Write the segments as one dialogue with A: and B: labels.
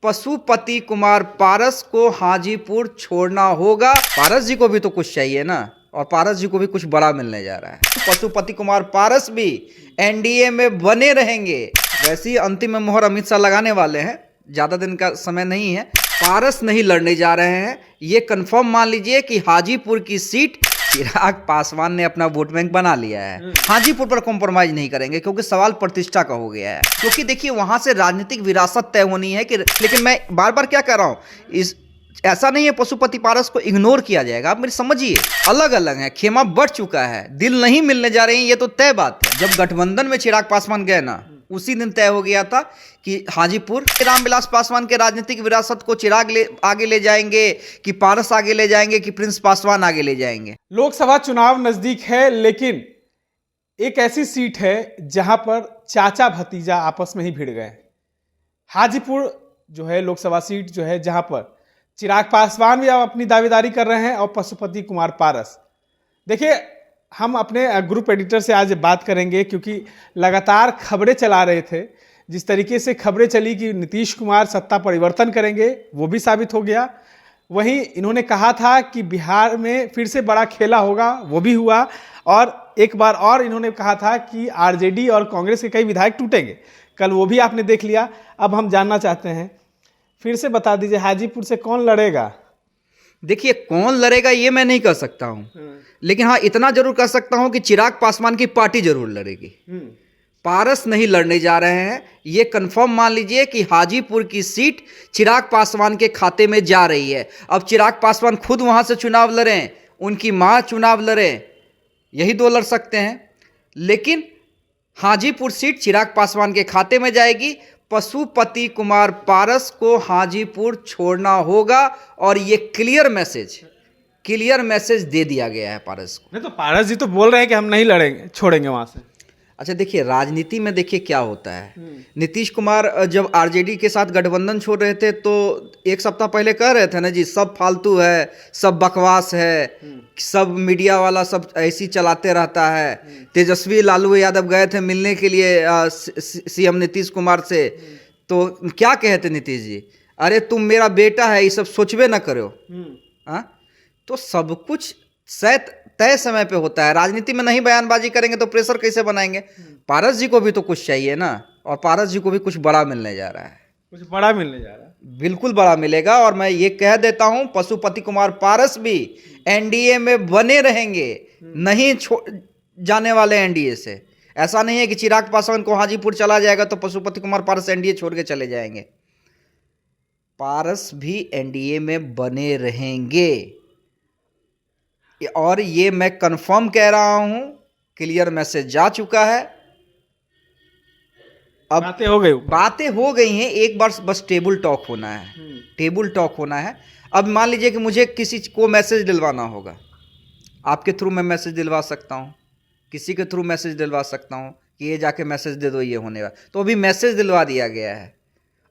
A: पशुपति कुमार पारस को हाजीपुर छोड़ना होगा। पारस जी को भी तो कुछ चाहिए ना, और पारस जी को भी कुछ बड़ा मिलने जा रहा है। पशुपति कुमार पारस भी एनडीए में बने रहेंगे। वैसे ही अंतिम मोहर अमित शाह लगाने वाले हैं, ज़्यादा दिन का समय नहीं है। पारस नहीं लड़ने जा रहे हैं, ये कंफर्म मान लीजिए कि हाजीपुर की सीट चिराग पासवान ने अपना वोट बैंक बना लिया है। हाजीपुर पर कॉम्प्रोमाइज नहीं करेंगे क्योंकि सवाल प्रतिष्ठा का हो गया है। क्योंकि देखिए वहां से राजनीतिक विरासत तय होनी है कि, लेकिन मैं बार बार क्या कह रहा हूं, इस ऐसा नहीं है पशुपति पारस को इग्नोर किया जाएगा। आप मेरी समझिए, अलग अलग है, खेमा बढ़ चुका है, दिल नहीं मिलने जा रहे हैं, ये तो तय बात है। जब गठबंधन में चिराग पासवान गए ना, उसी दिन तय हो गया था कि हाजीपुर रामविलास पासवान के राजनीतिक विरासत को चिराग आगे ले जाएंगे, कि पारस आगे ले जाएंगे, कि प्रिंस पासवान आगे ले जाएंगे।
B: लोकसभा चुनाव नजदीक है, लेकिन एक ऐसी सीट है जहां पर चाचा भतीजा आपस में ही भिड़ गए। हाजीपुर जो है लोकसभा सीट जो है, जहां पर चिराग पासवान भी अब अपनी दावेदारी कर रहे हैं और पशुपति कुमार पारस। देखिए, हम अपने ग्रुप एडिटर से आज बात करेंगे क्योंकि लगातार खबरें चला रहे थे। जिस तरीके से खबरें चली कि नीतीश कुमार सत्ता परिवर्तन करेंगे, वो भी साबित हो गया। वहीं इन्होंने कहा था कि बिहार में फिर से बड़ा खेला होगा, वो भी हुआ। और एक बार और इन्होंने कहा था कि आरजेडी और कांग्रेस के कई विधायक टूटेंगे, कल वो भी आपने देख लिया। अब हम जानना चाहते हैं, फिर से बता दीजिए, हाजीपुर से कौन लड़ेगा?
A: देखिए, कौन लड़ेगा ये मैं नहीं कह सकता हूं, लेकिन हाँ इतना जरूर कह सकता हूं कि चिराग पासवान की पार्टी जरूर लड़ेगी। पारस नहीं लड़ने जा रहे हैं, ये कंफर्म मान लीजिए कि हाजीपुर की सीट चिराग पासवान के खाते में जा रही है। अब चिराग पासवान खुद वहां से चुनाव लड़ें, उनकी मां चुनाव लड़ें, यही दो लड़ सकते हैं। लेकिन हाजीपुर सीट चिराग पासवान के खाते में जाएगी। पशुपति कुमार पारस को हाजीपुर छोड़ना होगा, और ये क्लियर मैसेज दे दिया गया है पारस को।
B: नहीं तो पारस जी तो बोल रहे हैं कि हम नहीं लड़ेंगे, छोड़ेंगे वहां से।
A: अच्छा देखिए, राजनीति में देखिए क्या होता है। नीतीश कुमार जब आरजेडी के साथ गठबंधन छोड़ रहे थे तो एक सप्ताह पहले कह रहे थे ना जी, सब फालतू है, सब बकवास है, सब मीडिया वाला सब ऐसी चलाते रहता है। तेजस्वी लालू यादव गए थे मिलने के लिए सीएम नीतीश कुमार से, तो क्या कहे थे नीतीश जी, अरे तुम मेरा बेटा है, ये सब सोचबे ना करो। तो सब कुछ शायद तय समय पे होता है। राजनीति में नहीं बयानबाजी करेंगे तो प्रेशर कैसे बनाएंगे? पारस जी को भी तो कुछ चाहिए ना, और पारस जी को भी कुछ बड़ा मिलने जा रहा है।
B: कुछ बड़ा मिलने जा रहा है,
A: बिल्कुल बड़ा मिलेगा। और मैं ये कह देता हूं, पशुपति कुमार पारस भी एनडीए में बने रहेंगे, नहीं जाने वाले एनडीए से। ऐसा नहीं है कि चिराग पासवान को हाजीपुर चला जाएगा तो पशुपति कुमार पारस एनडीए छोड़ के चले जाएंगे। पारस भी एनडीए में बने रहेंगे, और ये मैं कंफर्म कह रहा हूं, क्लियर मैसेज जा चुका है। अब बातें हो गई हैं, एक बार बस टेबल टॉक होना है, टेबल टॉक होना है। अब मान लीजिए कि मुझे किसी को मैसेज दिलवाना होगा, आपके थ्रू मैं मैसेज दिलवा सकता हूं, किसी के थ्रू मैसेज दिलवा सकता हूं कि ये जाके मैसेज दे दो, ये होने वाला। तो अभी मैसेज दिलवा दिया गया है,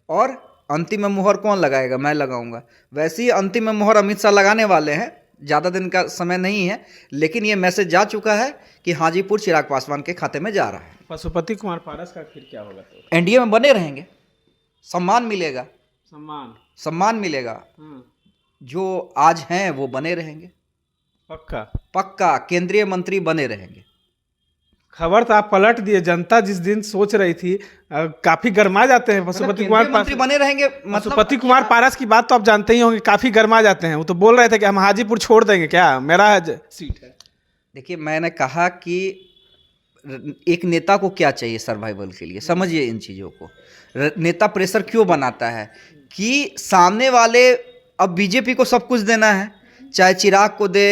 A: और अंतिम मोहर कौन लगाएगा? मैं लगाऊंगा। वैसे ही अंतिम मोहर अमित शाह लगाने वाले हैं, ज़्यादा दिन का समय नहीं है, लेकिन ये मैसेज जा चुका है कि हाजीपुर चिराग पासवान के खाते में जा रहा है।
B: पशुपति कुमार पारस का फिर क्या होगा? तो
A: एनडीए में बने रहेंगे, सम्मान मिलेगा,
B: सम्मान
A: मिलेगा। जो आज हैं वो बने रहेंगे, पक्का केंद्रीय मंत्री बने रहेंगे।
B: खबर तो आप पलट दिए। जनता जिस दिन सोच रही थी, काफी गरमा जाते हैं पशुपति कुमार
A: मंत्री बने रहेंगे।
B: पशुपति कुमार पारस की बात तो आप जानते ही होंगे, काफी गरमा जाते हैं। वो तो बोल रहे थे कि हम हाजीपुर छोड़ देंगे, क्या मेरा सीट है।
A: देखिए, मैंने कहा कि एक नेता को क्या चाहिए सर्वाइवल के लिए, समझिए इन चीज़ों को। नेता प्रेशर क्यों बनाता है कि सामने वाले, अब बीजेपी को सब कुछ देना है, चाहे चिराग को दे,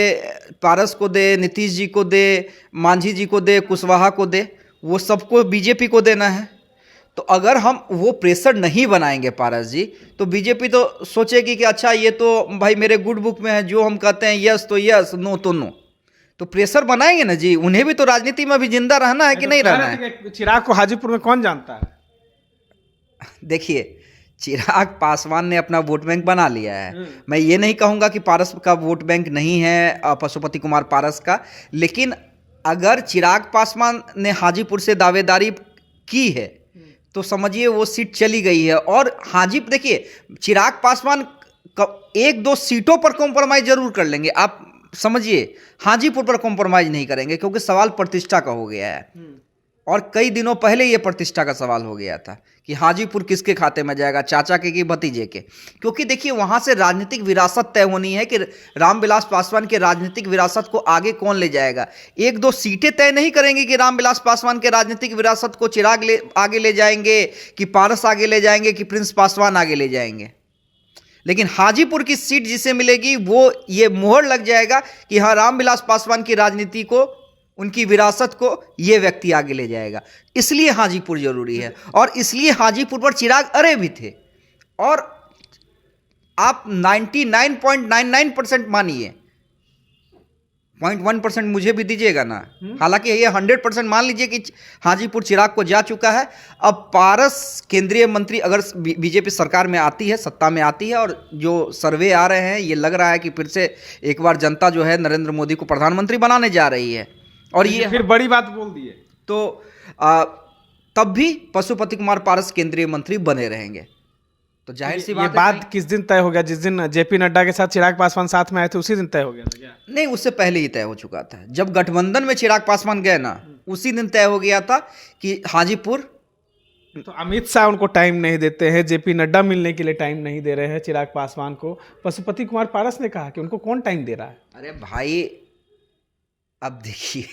A: पारस को दे, नीतीश जी को दे, मांझी जी को दे, कुशवाहा को दे, वो सबको बीजेपी को देना है। तो अगर हम वो प्रेशर नहीं बनाएंगे पारस जी, तो बीजेपी तो सोचेगी कि अच्छा ये तो भाई मेरे गुड बुक में है, जो हम कहते हैं यस तो यस, नो तो नो। तो प्रेशर बनाएंगे ना जी, उन्हें भी तो राजनीति में भी जिंदा रहना है कि नहीं रहना है।
B: चिराग को हाजीपुर में कौन जानता है?
A: देखिए, चिराग पासवान ने अपना वोट बैंक बना लिया है। मैं ये नहीं कहूँगा कि पारस का वोट बैंक नहीं है, पशुपति कुमार पारस का, लेकिन अगर चिराग पासवान ने हाजीपुर से दावेदारी की है तो समझिए वो सीट चली गई है। और हाजीपुर देखिए, चिराग पासवान एक दो सीटों पर कॉम्प्रोमाइज जरूर कर लेंगे, आप समझिए, हाजीपुर पर कॉम्प्रोमाइज नहीं करेंगे, क्योंकि सवाल प्रतिष्ठा का हो गया है। और कई दिनों पहले ये प्रतिष्ठा का सवाल हो गया था कि हाजीपुर किसके खाते में जाएगा, चाचा के कि भतीजे के। क्योंकि देखिए वहां से राजनीतिक विरासत तय होनी है कि रामविलास पासवान के राजनीतिक विरासत को आगे कौन ले जाएगा। एक दो सीटें तय नहीं करेंगे कि रामविलास पासवान के राजनीतिक विरासत को चिराग आगे ले जाएंगे, कि पारस आगे ले जाएंगे, कि प्रिंस पासवान आगे ले जाएंगे। लेकिन हाजीपुर की सीट जिसे मिलेगी वो ये मोहर लग जाएगा कि हाँ, रामविलास पासवान की राजनीति को, उनकी विरासत को ये व्यक्ति आगे ले जाएगा। इसलिए हाजीपुर जरूरी है, और इसलिए हाजीपुर पर चिराग अड़े भी थे। और आप 99.99% मानिए, 0.1% मुझे भी दीजिएगा ना, हालांकि ये 100% मान लीजिए कि हाजीपुर चिराग को जा चुका है। अब पारस केंद्रीय मंत्री अगर बीजेपी सरकार में आती है, सत्ता में आती है, और जो सर्वे आ रहे हैं ये लग रहा है कि फिर से एक बार जनता जो है नरेंद्र मोदी को प्रधानमंत्री बनाने जा रही है, और ये
B: फिर बड़ी बात बोल दी है,
A: तो तब भी पशुपति कुमार पारस केंद्रीय मंत्री बने रहेंगे। तो जाहिर सी
B: ये बात किस दिन तय हो गया? जिस दिन जेपी नड्डा के साथ चिराग पासवान साथ में आए थे उसी दिन तय हो गया था क्या?
A: नहीं, उससे पहले ही तय हो चुका था। जब गठबंधन में चिराग पासवान गए ना, उसी दिन तय हो गया था कि हाजीपुर।
B: तो अमित शाह उनको टाइम नहीं देते हैं, जेपी नड्डा मिलने के लिए टाइम नहीं दे रहे हैं चिराग पासवान को। पशुपति कुमार पारस ने कहा कि उनको कौन टाइम दे रहा है?
A: अरे भाई, अब देखिए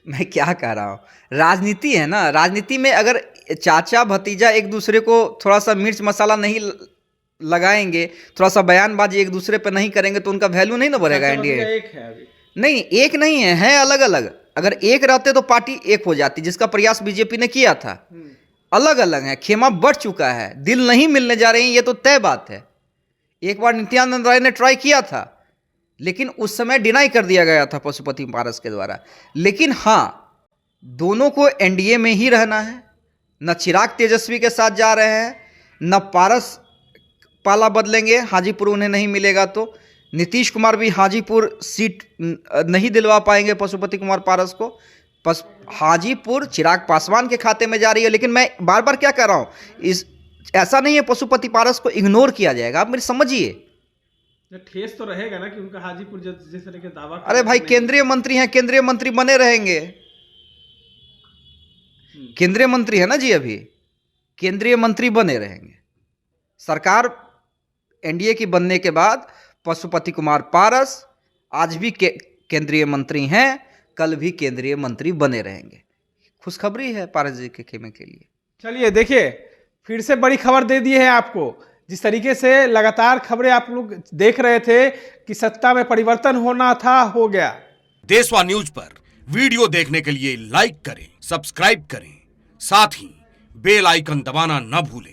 A: मैं क्या कह रहा हूँ, राजनीति है ना, राजनीति में अगर चाचा भतीजा एक दूसरे को थोड़ा सा मिर्च मसाला नहीं लगाएंगे, थोड़ा सा बयानबाजी एक दूसरे पे नहीं करेंगे, तो उनका वैल्यू नहीं ना बढ़ेगा। एनडीए
B: एक है अभी,
A: नहीं, एक नहीं है अलग अलग। अगर एक रहते तो पार्टी एक हो जाती, जिसका प्रयास बीजेपी ने किया था। अलग अलग है, खेमा बढ़ चुका है, दिल नहीं मिलने जा रही, ये तो तय बात है। एक बार नित्यानंद राय ने ट्राई किया था, लेकिन उस समय डिनाई कर दिया गया था पशुपति पारस के द्वारा। लेकिन हाँ, दोनों को एनडीए में ही रहना है। न चिराग तेजस्वी के साथ जा रहे हैं, न पारस पाला बदलेंगे, हाजीपुर उन्हें नहीं मिलेगा तो। नीतीश कुमार भी हाजीपुर सीट नहीं दिलवा पाएंगे पशुपति कुमार पारस को। हाजीपुर चिराग पासवान के खाते में जा रही है। लेकिन मैं बार बार क्या कह रहा हूँ, ऐसा नहीं है पशुपति पारस को इग्नोर किया जाएगा, आप मेरी समझिए।
B: ठेस तो रहेगा ना कि उनका हाजीपुर जिस तरह के दावा।
A: अरे भाई, केंद्रीय मंत्री हैं, केंद्रीय मंत्री बने रहेंगे। केंद्रीय मंत्री है ना जी, अभी केंद्रीय मंत्री बने रहेंगे। सरकार एनडीए की बनने के बाद पशुपति कुमार पारस आज भी केंद्रीय मंत्री हैं, कल भी केंद्रीय मंत्री बने रहेंगे। खुशखबरी है पारस जी के खेमे के लिए।
B: चलिए देखिए, फिर से बड़ी खबर दे दी है आपको। जिस तरीके से लगातार खबरें आप लोग देख रहे थे कि सत्ता में परिवर्तन होना था, हो गया।
C: देशवा न्यूज पर वीडियो देखने के लिए लाइक करें, सब्सक्राइब करें, साथ ही बेल आइकन दबाना न भूलें।